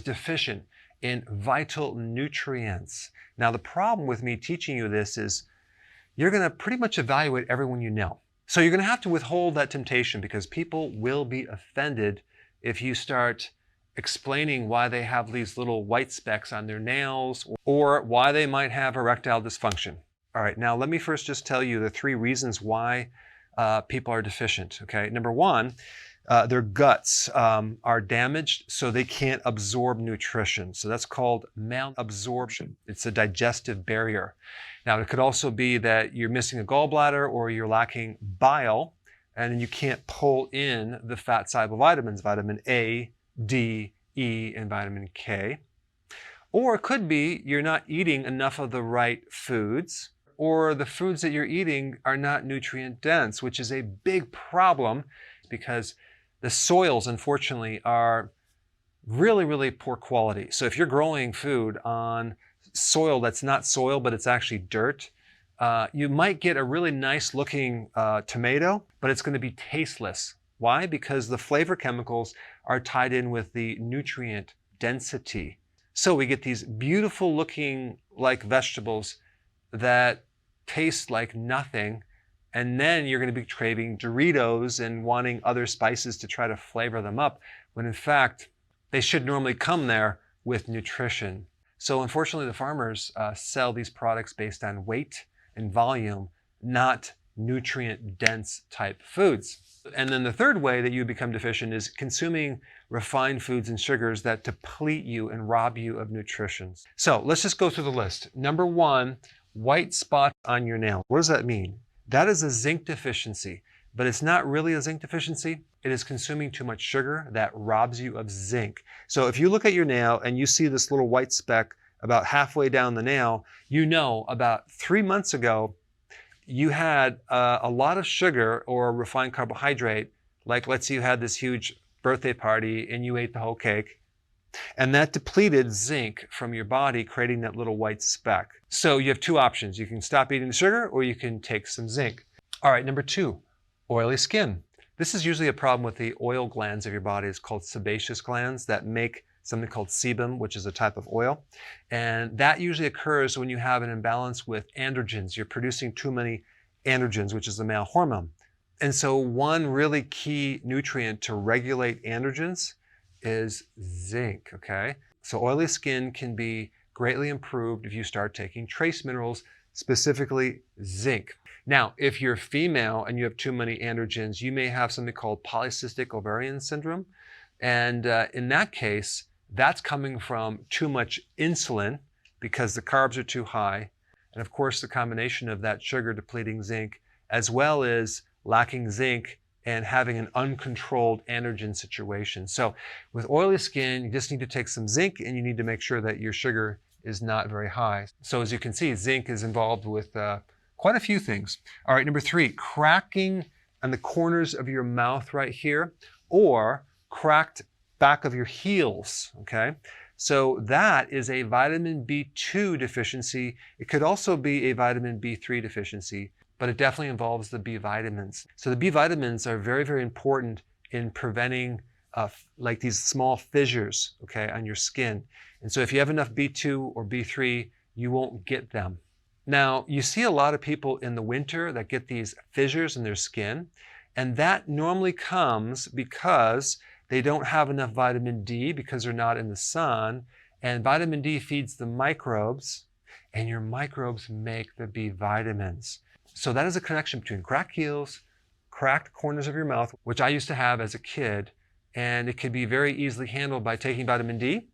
deficient in vital nutrients. Now, the problem with me teaching you this is you're going to pretty much evaluate everyone you know. So you're going to have to withhold that temptation, because people will be offended if you start explaining why they have these little white specks on their nails or why they might have erectile dysfunction. All right, now let me first just tell you the 3 reasons why people are deficient, okay? Number 1, their guts are damaged, so they can't absorb nutrition. So that's called malabsorption. It's a digestive barrier. Now, it could also be that you're missing a gallbladder or you're lacking bile, and you can't pull in the fat-soluble vitamins, vitamin A, D, E, and vitamin K. Or it could be you're not eating enough of the right foods, or the foods that you're eating are not nutrient dense, which is a big problem because the soils, unfortunately, are really, really poor quality. So if you're growing food on soil that's not soil, but it's actually dirt, you might get a really nice looking tomato, but it's going to be tasteless. Why? Because the flavor chemicals are tied in with the nutrient density. So we get these beautiful looking like vegetables that taste like nothing, and then you're going to be craving Doritos and wanting other spices to try to flavor them up, when in fact they should normally come there with nutrition. So unfortunately, the farmers sell these products based on weight and volume, not nutrient-dense type foods. And then the third way that you become deficient is consuming refined foods and sugars that deplete you and rob you of nutrition. So let's just go through the list. Number 1, white spots on your nail. What does that mean? That is a zinc deficiency, but it's not really a zinc deficiency. It is consuming too much sugar that robs you of zinc. So if you look at your nail and you see this little white speck about halfway down the nail, you know about 3 months ago, you had a lot of sugar or refined carbohydrate, like let's say you had this huge birthday party and you ate the whole cake, and that depleted zinc from your body, creating that little white speck. So you have 2 options. You can stop eating the sugar or you can take some zinc. All right, number 2, oily skin. This is usually a problem with the oil glands of your body. It's called sebaceous glands that make something called sebum, which is a type of oil. And that usually occurs when you have an imbalance with androgens. You're producing too many androgens, which is the male hormone. And so one really key nutrient to regulate androgens is zinc, okay? So oily skin can be greatly improved if you start taking trace minerals, specifically zinc. Now, if you're female and you have too many androgens, you may have something called polycystic ovarian syndrome. And in that case, that's coming from too much insulin because the carbs are too high. And of course, the combination of that sugar depleting zinc, as well as lacking zinc and having an uncontrolled androgen situation. So with oily skin, you just need to take some zinc and you need to make sure that your sugar is not very high. So as you can see, zinc is involved with quite a few things. All right, number 3, cracking on the corners of your mouth right here, or cracked back of your heels, okay? So that is a vitamin B2 deficiency. It could also be a vitamin B3 deficiency, but it definitely involves the B vitamins. So the B vitamins are very, very important in preventing like these small fissures, okay, on your skin. And so if you have enough B2 or B3, you won't get them. Now, you see a lot of people in the winter that get these fissures in their skin, and that normally comes because they don't have enough vitamin D because they're not in the sun, and vitamin D feeds the microbes, and your microbes make the B vitamins. So that is a connection between cracked heels, cracked corners of your mouth, which I used to have as a kid, and it can be very easily handled by taking vitamin D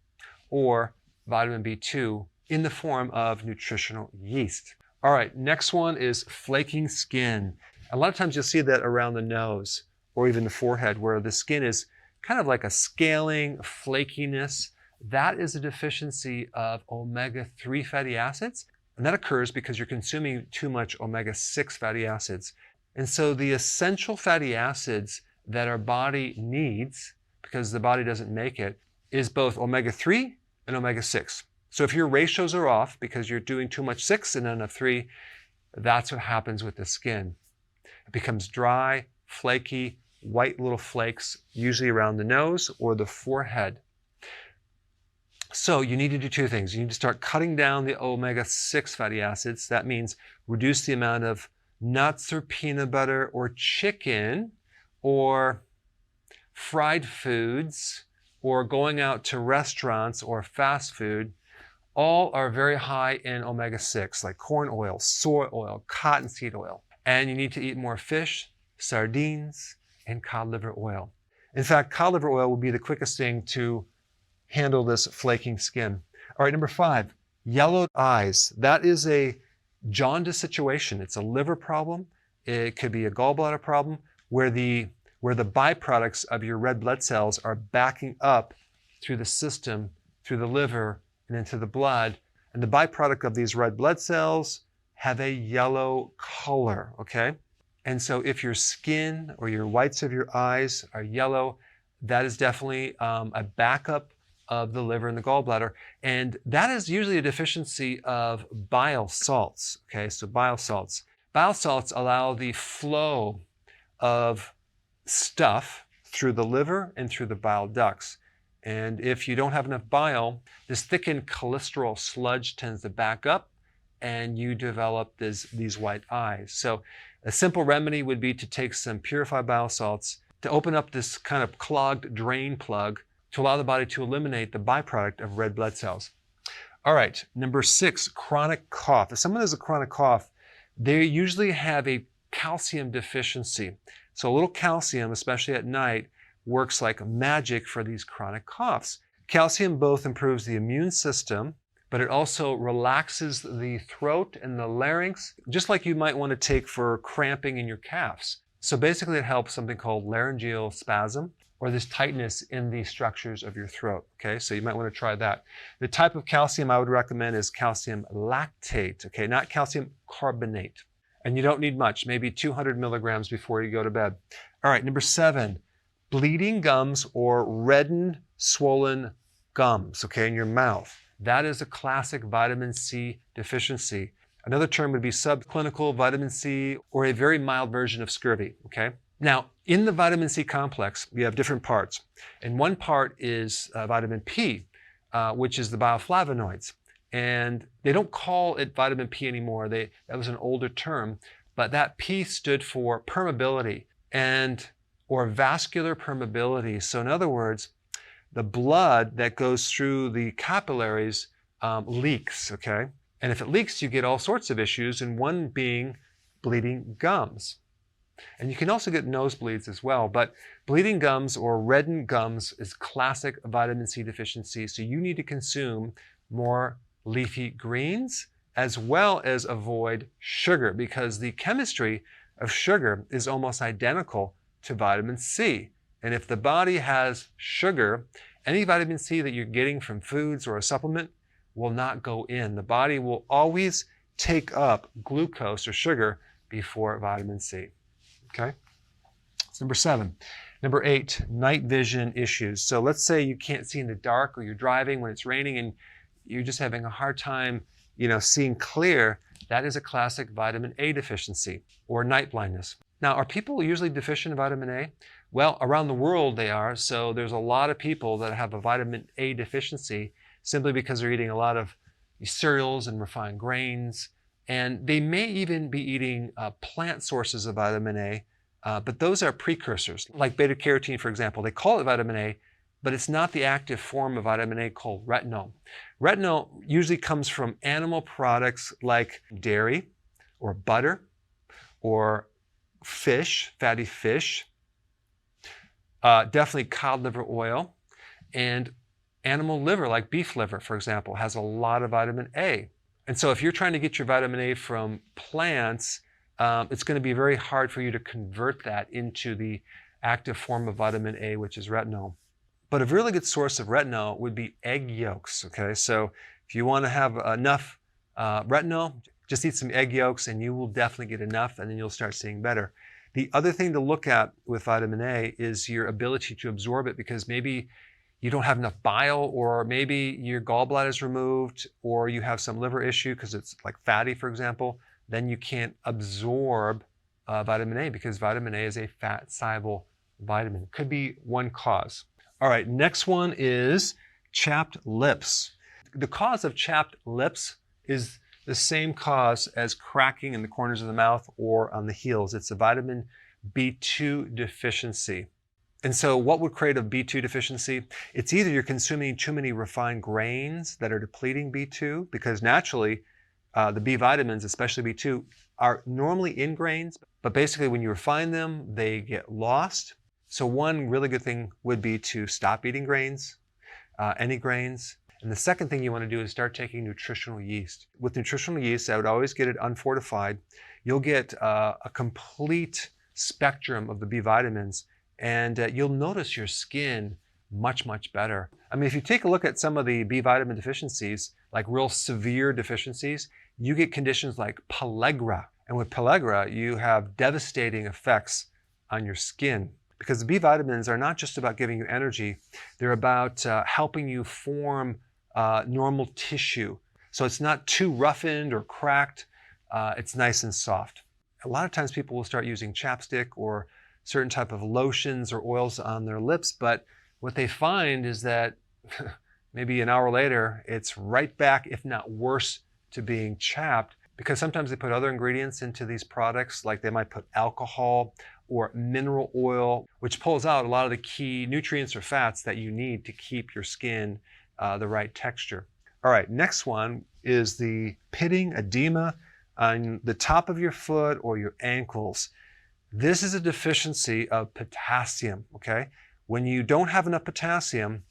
or vitamin B2 in the form of nutritional yeast. All right, next one is flaking skin. A lot of times you'll see that around the nose or even the forehead, where the skin is kind of like a scaling, flakiness. That is a deficiency of omega-3 fatty acids. And that occurs because you're consuming too much omega-6 fatty acids. And so the essential fatty acids that our body needs, because the body doesn't make it, is both omega-3 and omega-6. So if your ratios are off because you're doing too much 6 and not enough 3, that's what happens with the skin. It becomes dry, flaky, white little flakes, usually around the nose or the forehead. So you need to do two things. You need to start cutting down the omega-6 fatty acids. That means reduce the amount of nuts or peanut butter or chicken or fried foods or going out to restaurants or fast food. All are very high in omega-6, like corn oil, soy oil, cottonseed oil. And you need to eat more fish, sardines, and cod liver oil. In fact, cod liver oil will be the quickest thing to handle this flaking skin. All right, number 5, yellowed eyes. That is a jaundice situation. It's a liver problem. It could be a gallbladder problem where the byproducts of your red blood cells are backing up through the system, through the liver, and into the blood. And the byproduct of these red blood cells have a yellow color, okay? And so if your skin or your whites of your eyes are yellow, that is definitely a backup of the liver and the gallbladder. And that is usually a deficiency of bile salts, okay? So bile salts. Bile salts allow the flow of stuff through the liver and through the bile ducts. And if you don't have enough bile, this thickened cholesterol sludge tends to back up and you develop these white eyes. So a simple remedy would be to take some purified bile salts to open up this kind of clogged drain plug to allow the body to eliminate the byproduct of red blood cells. All right, number 6, chronic cough. If someone has a chronic cough, they usually have a calcium deficiency. So a little calcium, especially at night, works like magic for these chronic coughs. Calcium both improves the immune system, but it also relaxes the throat and the larynx, just like you might want to take for cramping in your calves. So basically it helps something called laryngeal spasm, or this tightness in the structures of your throat, okay? So you might want to try that. The type of calcium I would recommend is calcium lactate, okay? Not calcium carbonate. And you don't need much, maybe 200 milligrams before you go to bed. All right, number 7, bleeding gums or reddened, swollen gums, okay, in your mouth. That is a classic vitamin C deficiency. Another term would be subclinical vitamin C or a very mild version of scurvy, okay? Now, in the vitamin C complex, we have different parts. And one part is vitamin P, which is the bioflavonoids. And they don't call it vitamin P anymore. That was an older term. But that P stood for permeability or vascular permeability. So in other words, the blood that goes through the capillaries leaks, okay? And if it leaks, you get all sorts of issues, and one being bleeding gums. And you can also get nosebleeds as well, but bleeding gums or reddened gums is classic vitamin C deficiency. So you need to consume more leafy greens as well as avoid sugar, because the chemistry of sugar is almost identical to vitamin C. And if the body has sugar, any vitamin C that you're getting from foods or a supplement will not go in. The body will always take up glucose or sugar before vitamin C. Okay, that's number 7. Number 8, night vision issues. So let's say you can't see in the dark, or you're driving when it's raining and you're just having a hard time, seeing clear. That is a classic vitamin A deficiency or night blindness. Now, are people usually deficient in vitamin A? Well, around the world they are. So there's a lot of people that have a vitamin A deficiency simply because they're eating a lot of cereals and refined grains. And they may even be eating plant sources of vitamin A, but those are precursors, like beta carotene, for example. They call it vitamin A, but it's not the active form of vitamin A called retinol. Retinol usually comes from animal products like dairy or butter or fish, fatty fish, definitely cod liver oil, and animal liver, like beef liver, for example, has a lot of vitamin A. And so if you're trying to get your vitamin A from plants, it's going to be very hard for you to convert that into the active form of vitamin A, which is retinol. But a really good source of retinol would be egg yolks, okay? So if you want to have enough retinol, just eat some egg yolks and you will definitely get enough, and then you'll start seeing better. The other thing to look at with vitamin A is your ability to absorb it, because maybe you don't have enough bile, or maybe your gallbladder is removed, or you have some liver issue because it's like fatty, for example. Then you can't absorb vitamin A, because vitamin A is a fat-soluble vitamin. Could be one cause. All right, next one is chapped lips. The cause of chapped lips is the same cause as cracking in the corners of the mouth or on the heels. It's a vitamin B2 deficiency. And so what would create a B2 deficiency? It's either you're consuming too many refined grains that are depleting B2, because naturally the B vitamins, especially B2, are normally in grains, but basically when you refine them, they get lost. So one really good thing would be to stop eating grains, any grains. And the second thing you want to do is start taking nutritional yeast. With nutritional yeast, I would always get it unfortified. You'll get a complete spectrum of the B vitamins, and you'll notice your skin much, much better. I mean, if you take a look at some of the B vitamin deficiencies, like real severe deficiencies, you get conditions like pellagra. And with pellagra, you have devastating effects on your skin, because the B vitamins are not just about giving you energy, they're about helping you form normal tissue. So it's not too roughened or cracked, it's nice and soft. A lot of times people will start using chapstick or certain type of lotions or oils on their lips, but what they find is that maybe an hour later, it's right back, if not worse, to being chapped, because sometimes they put other ingredients into these products, like they might put alcohol or mineral oil, which pulls out a lot of the key nutrients or fats that you need to keep your skin the right texture. All right, next one is the pitting edema on the top of your foot or your ankles. This is a deficiency of potassium, okay? When you don't have enough potassium,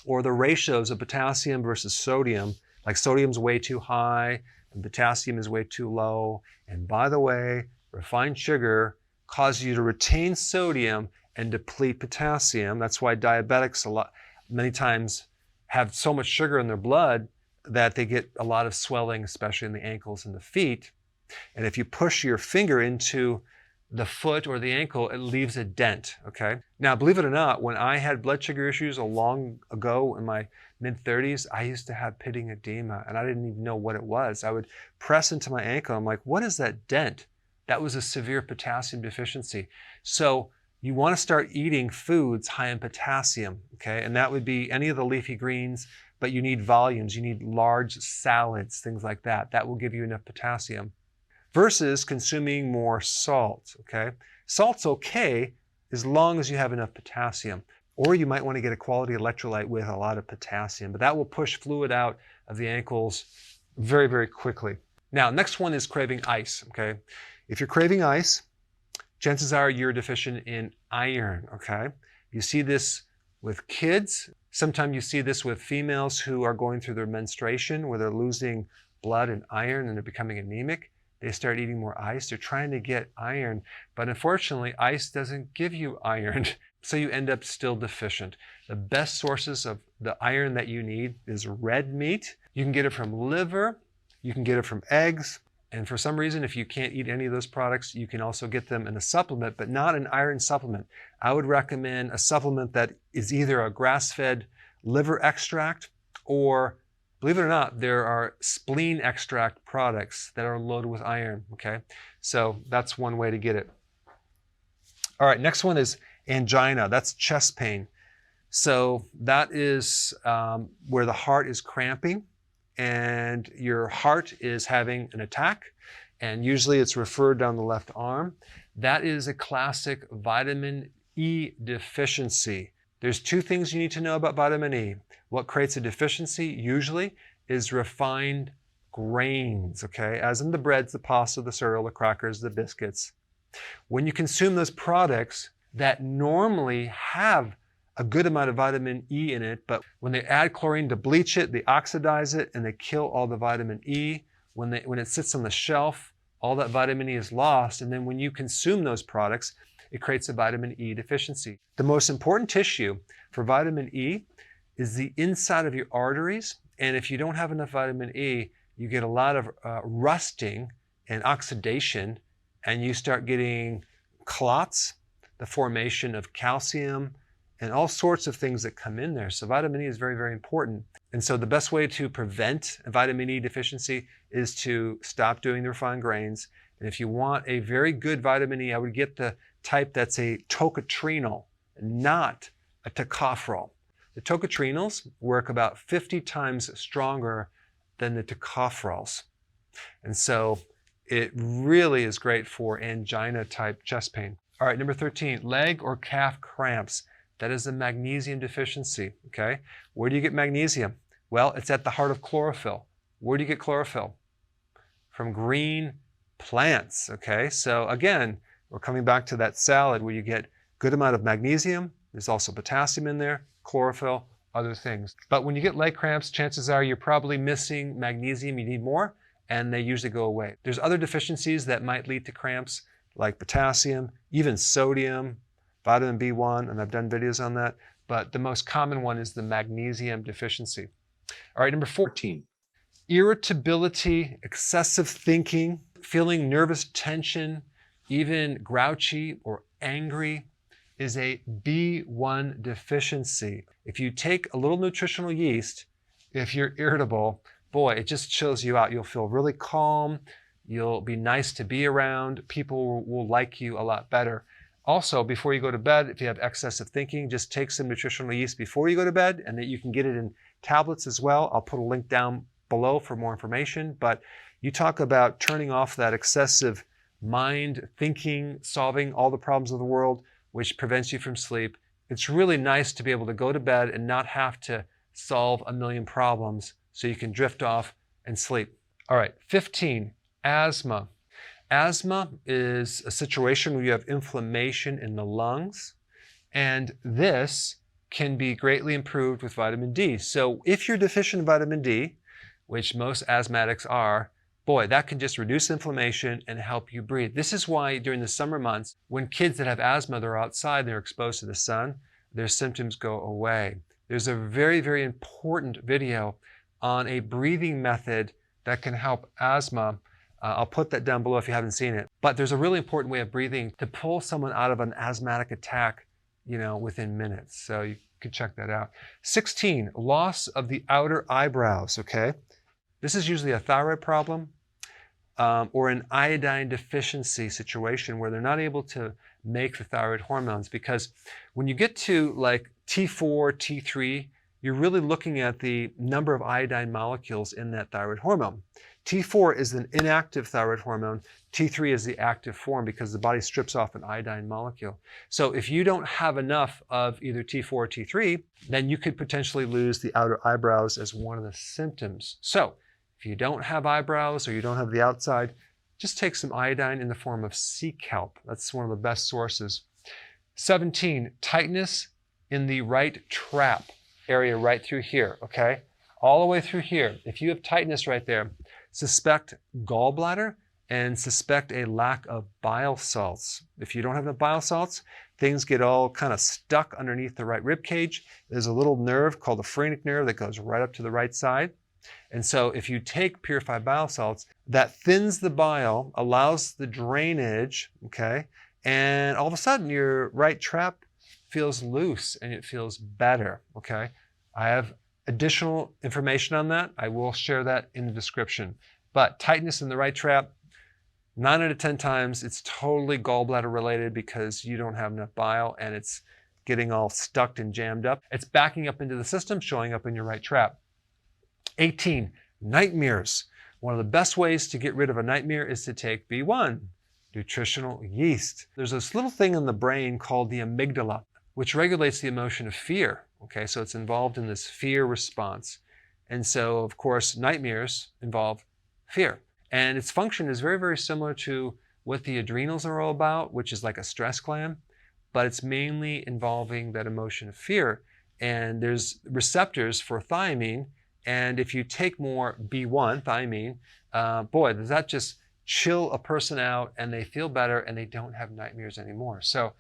or the ratios of potassium versus sodium, like sodium's way too high and potassium is way too low. And by the way, refined sugar causes you to retain sodium and deplete potassium. That's why diabetics many times have so much sugar in their blood that they get a lot of swelling, especially in the ankles and the feet. And if you push your finger into the foot or the ankle, it leaves a dent, okay? Now, believe it or not, when I had blood sugar issues a long ago in my mid-30s, I used to have pitting edema, and I didn't even know what it was. I would press into my ankle. I'm like, what is that dent? That was a severe potassium deficiency. So you want to start eating foods high in potassium, okay? And that would be any of the leafy greens, but you need volumes. You need large salads, things like that. That will give you enough potassium. Versus consuming more salt, okay? Salt's okay as long as you have enough potassium. Or you might want to get a quality electrolyte with a lot of potassium, but that will push fluid out of the ankles very, very quickly. Now, next one is craving ice, okay? If you're craving ice, chances are you're deficient in iron, okay? You see this with kids. Sometimes you see this with females who are going through their menstruation, where they're losing blood and iron and they're becoming anemic. They start eating more ice. They're trying to get iron, but unfortunately, ice doesn't give you iron, so you end up still deficient. The best sources of the iron that you need is red meat. You can get it from liver, you can get it from eggs, and for some reason, if you can't eat any of those products, you can also get them in a supplement, but not an iron supplement. I would recommend a supplement that is either a grass-fed liver extract, or believe it or not, there are spleen extract products that are loaded with iron, okay? So that's one way to get it. All right, next one is angina. That's chest pain. So that is where the heart is cramping and your heart is having an attack, and usually it's referred down the left arm. That is a classic vitamin E deficiency. There's two things you need to know about vitamin E. What creates a deficiency usually is refined grains, okay? As in the breads, the pasta, the cereal, the crackers, the biscuits. When you consume those products that normally have a good amount of vitamin E in it, but when they add chlorine to bleach it, they oxidize it and they kill all the vitamin E. When it sits on the shelf, all that vitamin E is lost, and then when you consume those products, it creates a vitamin E deficiency. The most important tissue for vitamin E is the inside of your arteries, and if you don't have enough vitamin E, you get a lot of rusting and oxidation, and you start getting clots, the formation of calcium, and all sorts of things that come in there. So vitamin E is very, very important. And so the best way to prevent a vitamin E deficiency is to stop doing the refined grains. And if you want a very good vitamin E, I would get the type that's a tocotrienol, not a tocopherol. The The tocotrienols work about 50 times stronger than the tocopherols. And so it really is great for angina type chest pain. All right, number 13, leg or calf cramps. That is a magnesium deficiency, okay? Where do you get magnesium? Well, it's at the heart of chlorophyll. Where do you get chlorophyll? From green plants, okay? So again, we're coming back to that salad where you get good amount of magnesium. There's also potassium in there, chlorophyll, other things. But when you get leg cramps, chances are you're probably missing magnesium. You need more, and they usually go away. There's other deficiencies that might lead to cramps, like potassium, even sodium, vitamin B1, and I've done videos on that. But the most common one is the magnesium deficiency. All right, number 14. Irritability, excessive thinking, feeling nervous tension, even grouchy or angry is a B1 deficiency. If you take a little nutritional yeast, if you're irritable, boy, it just chills you out. You'll feel really calm. You'll be nice to be around. People will like you a lot better. Also, before you go to bed, if you have excessive thinking, just take some nutritional yeast before you go to bed, and that you can get it in tablets as well. I'll put a link down below for more information. But you talk about turning off that excessive mind thinking, solving all the problems of the world, which prevents you from sleep. It's really nice to be able to go to bed and not have to solve a million problems, so you can drift off and sleep. All right, 15, asthma. Asthma is a situation where you have inflammation in the lungs, and this can be greatly improved with vitamin D. So if you're deficient in vitamin D, which most asthmatics are, boy, that can just reduce inflammation and help you breathe. This is why during the summer months, when kids that have asthma, they're outside, they're exposed to the sun, their symptoms go away. There's a very, very important video on a breathing method that can help asthma. I'll put that down below if you haven't seen it. But there's a really important way of breathing to pull someone out of an asthmatic attack, within minutes. So you can check that out. 16, loss of the outer eyebrows, okay? This is usually a thyroid problem or an iodine deficiency situation where they're not able to make the thyroid hormones, because when you get to like T4, T3, you're really looking at the number of iodine molecules in that thyroid hormone. T4 is an inactive thyroid hormone. T3 is the active form because the body strips off an iodine molecule. So if you don't have enough of either T4 or T3, then you could potentially lose the outer eyebrows as one of the symptoms. So if you don't have eyebrows or you don't have the outside, just take some iodine in the form of sea kelp. That's one of the best sources. 17, tightness in the right trap area right through here, okay? All the way through here. If you have tightness right there, suspect gallbladder and suspect a lack of bile salts. If you don't have enough bile salts, things get all kind of stuck underneath the right rib cage. There's a little nerve called the phrenic nerve that goes right up to the right side. And so if you take purified bile salts, that thins the bile, allows the drainage, okay? And all of a sudden your right trap feels loose and it feels better, okay? I have additional information on that. I will share that in the description. But tightness in the right trap, 9 out of 10 times, it's totally gallbladder related because you don't have enough bile and it's getting all stuck and jammed up. It's backing up into the system, showing up in your right trap. 18, nightmares. One of the best ways to get rid of a nightmare is to take B1, nutritional yeast. There's this little thing in the brain called the amygdala, which regulates the emotion of fear. Okay, so it's involved in this fear response. And so, of course, nightmares involve fear. And its function is very, very similar to what the adrenals are all about, which is like a stress gland, but it's mainly involving that emotion of fear. And there's receptors for thiamine. And if you take more B1, thiamine, boy, does that just chill a person out and they feel better and they don't have nightmares anymore. So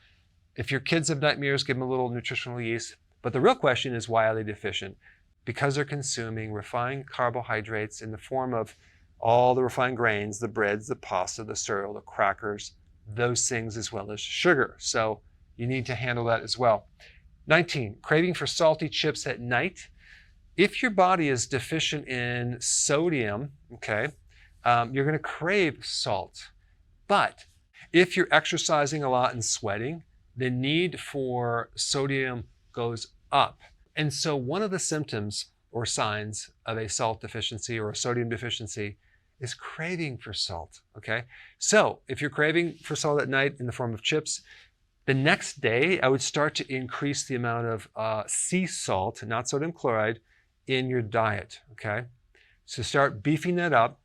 if your kids have nightmares, give them a little nutritional yeast. But the real question is, why are they deficient? Because they're consuming refined carbohydrates in the form of all the refined grains, the breads, the pasta, the cereal, the crackers, those things, as well as sugar. So you need to handle that as well. 19, craving for salty chips at night. If your body is deficient in sodium, okay, you're going to crave salt. But if you're exercising a lot and sweating, the need for sodium goes up. And so one of the symptoms or signs of a salt deficiency or a sodium deficiency is craving for salt, okay? So if you're craving for salt at night in the form of chips, the next day I would start to increase the amount of sea salt, not sodium chloride, in your diet, okay? So start beefing that up,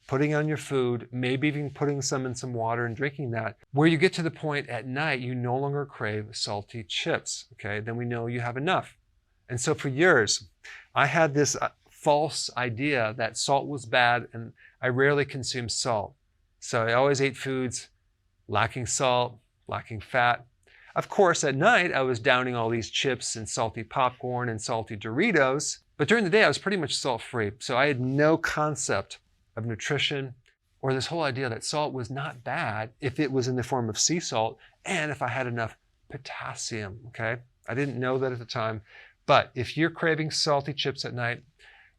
putting on your food, maybe even putting some in some water and drinking that, where you get to the point at night you no longer crave salty chips, okay? Then we know you have enough. And so for years, I had this false idea that salt was bad and I rarely consumed salt. So I always ate foods lacking salt, lacking fat. Of course, at night, I was downing all these chips and salty popcorn and salty Doritos, but during the day, I was pretty much salt-free. So I had no concept of nutrition or this whole idea that salt was not bad if it was in the form of sea salt and if I had enough potassium, okay? I didn't know that at the time, but if you're craving salty chips at night,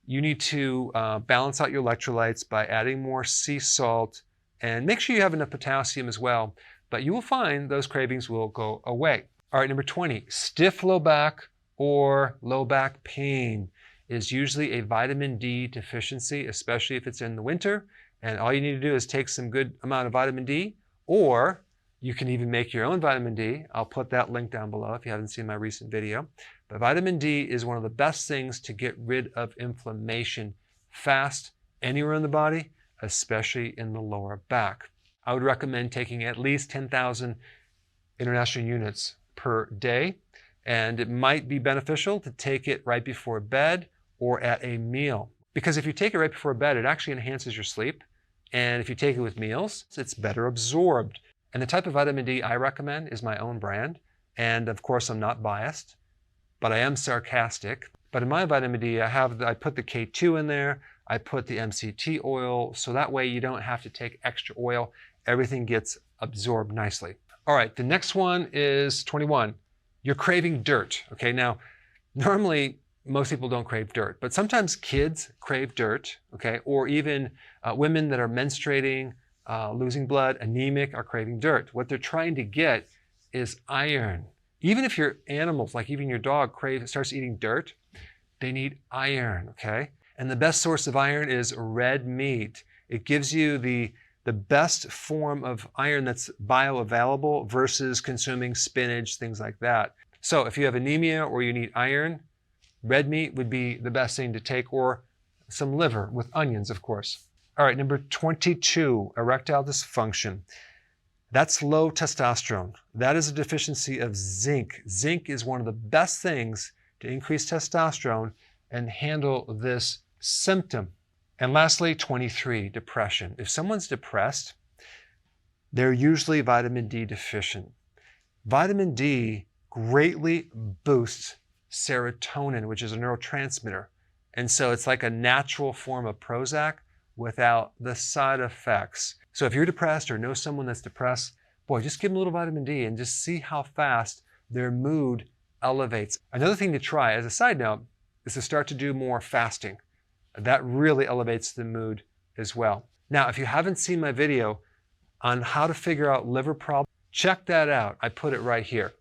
you need to balance out your electrolytes by adding more sea salt and make sure you have enough potassium as well. But you will find those cravings will go away. All right, number 20, stiff low back or low back pain is usually a vitamin D deficiency, especially if it's in the winter. And all you need to do is take some good amount of vitamin D, or you can even make your own vitamin D. I'll put that link down below if you haven't seen my recent video. But vitamin D is one of the best things to get rid of inflammation fast anywhere in the body, especially in the lower back. I would recommend taking at least 10,000 international units per day, and it might be beneficial to take it right before bed or at a meal. Because if you take it right before bed, it actually enhances your sleep, and if you take it with meals, it's better absorbed. And the type of vitamin D I recommend is my own brand, and of course I'm not biased, but I am sarcastic. But in my vitamin D, I put the K2 in there, I put the MCT oil, so that way you don't have to take extra oil. Everything gets absorbed nicely. All right, the next one is 21. You're craving dirt, okay? Now, normally most people don't crave dirt, but sometimes kids crave dirt, okay? Or even women that are menstruating, losing blood, anemic, are craving dirt. What they're trying to get is iron. Even if your animals, like even your dog, starts eating dirt, they need iron, okay? And the best source of iron is red meat. It gives you the best form of iron that's bioavailable versus consuming spinach, things like that. So if you have anemia or you need iron, red meat would be the best thing to take, or some liver with onions, of course. All right, number 22, erectile dysfunction. That's low testosterone. That is a deficiency of zinc. Zinc is one of the best things to increase testosterone and handle this symptom. And lastly, 23, depression. If someone's depressed, they're usually vitamin D deficient. Vitamin D greatly boosts serotonin, which is a neurotransmitter. And so it's like a natural form of Prozac without the side effects. So if you're depressed or know someone that's depressed, boy, just give them a little vitamin D and just see how fast their mood elevates. Another thing to try, as a side note, is to start to do more fasting. That really elevates the mood as well. Now, if you haven't seen my video on how to figure out liver problems, check that out. I put it right here.